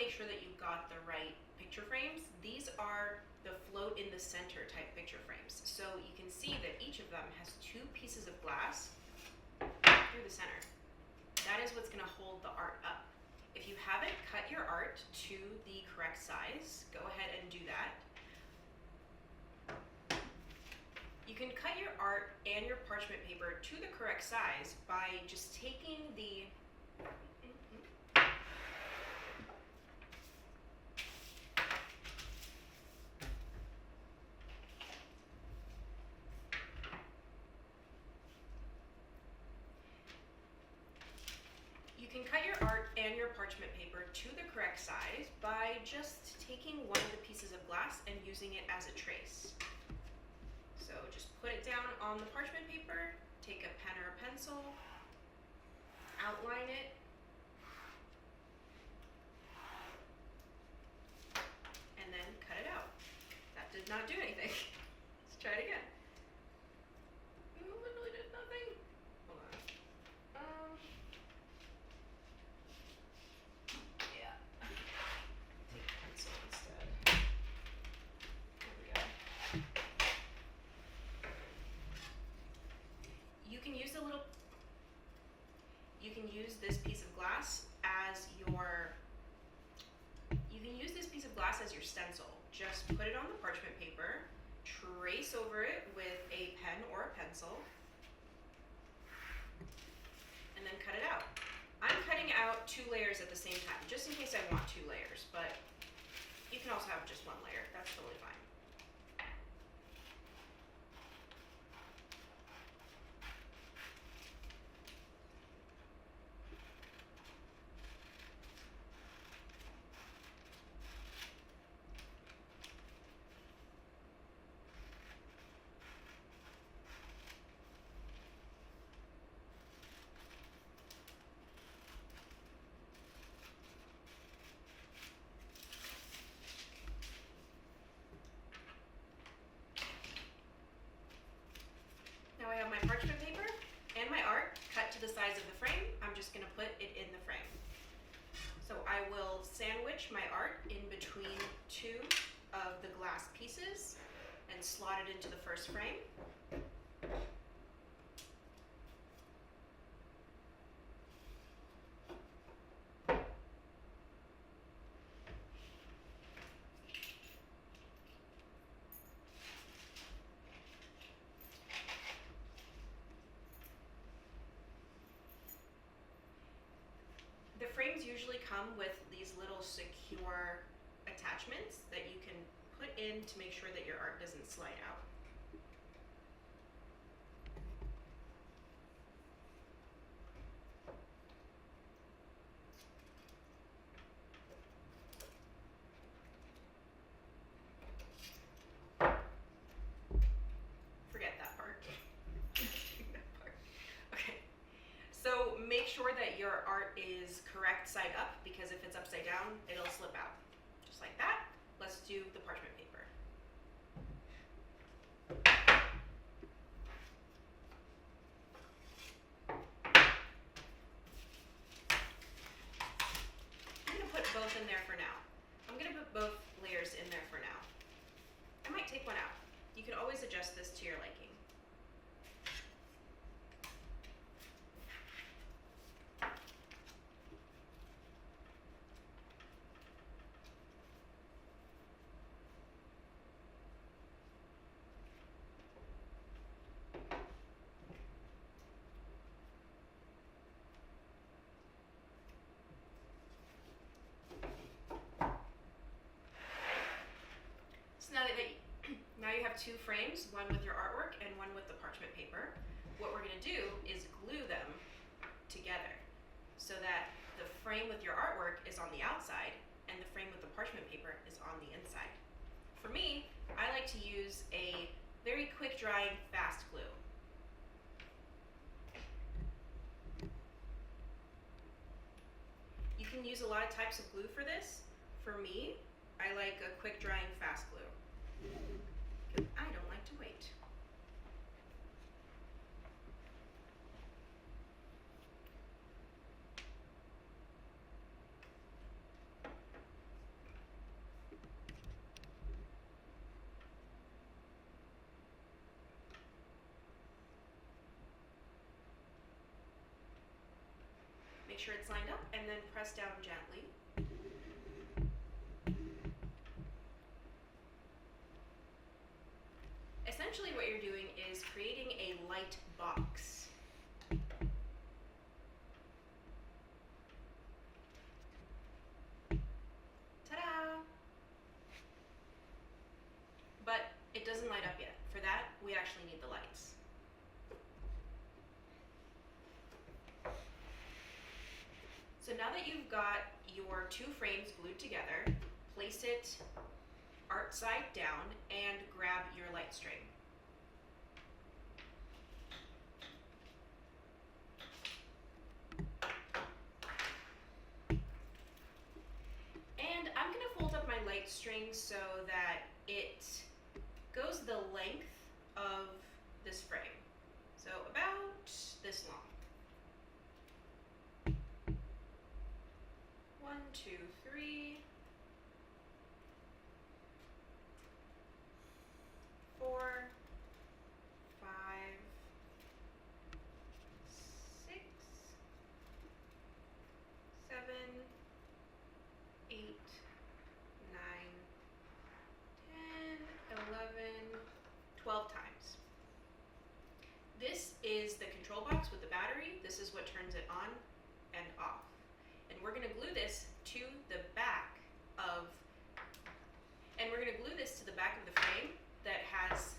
make sure that you've got the right picture frames. These are the float in the center type picture frames. So you can see that each of them has 2 pieces of glass through the center. That is what's going to hold the art up. If you haven't cut your art to the correct size, go ahead and do that. You can cut your art and your parchment paper to the correct size by just taking the parchment paper to the correct size by just taking one of the pieces of glass and using it as a trace. So just put it down on the parchment paper, take a pen or a pencil, outline it, and then cut it out. That did not do anything. Let's try it again. It literally did nothing. Hold on. Yeah. Take a pencil instead. There we go. You can use this piece of glass as your stencil. Just put it on the parchment paper, trace over it with a pen or a pencil, and then cut it out. I'm cutting out 2 layers at the same time, just in case I want 2 layers, but you can also have just 1 layer. That's totally fine. Now I have my parchment paper and my art cut to the size of the frame. I'm just going to put it in the frame. So I will sandwich my art in between 2 of the glass pieces and slot it into the first frame. The frames usually come with these little secure attachments that you can put in to make sure that your art doesn't slide out. Forget that part. Okay. So make sure that your art is correct side up, because if it's upside down, it'll slip out. Just like that. Let's do the parchment paper. I'm going to put both in there for now. I'm going to put both layers in there for now. I might take one out. You can always adjust this to your liking. Now you have 2 frames, one with your artwork and one with the parchment paper. What we're going to do is glue them together so that the frame with your artwork is on the outside and the frame with the parchment paper is on the inside. For me, I like to use a very quick drying fast glue. You can use a lot of types of glue for this. For me, I like a quick drying fast glue. I don't like to wait. make sure it's lined up, and then press down gently. Essentially what you're doing is creating a light box. Ta-da! But it doesn't light up yet. For that, we actually need the lights. So now that you've got your two frames glued together, place it art side down and grab your light string. And I'm going to fold up my light string so that it goes the length of this frame. So about this long. 1, 2, 3, 4, 5, 6, 7, 8, 9, 10, 11, 12 times. This is the control box with the battery. This is what turns it on and off. And we're going to glue this to the back of, the frame that has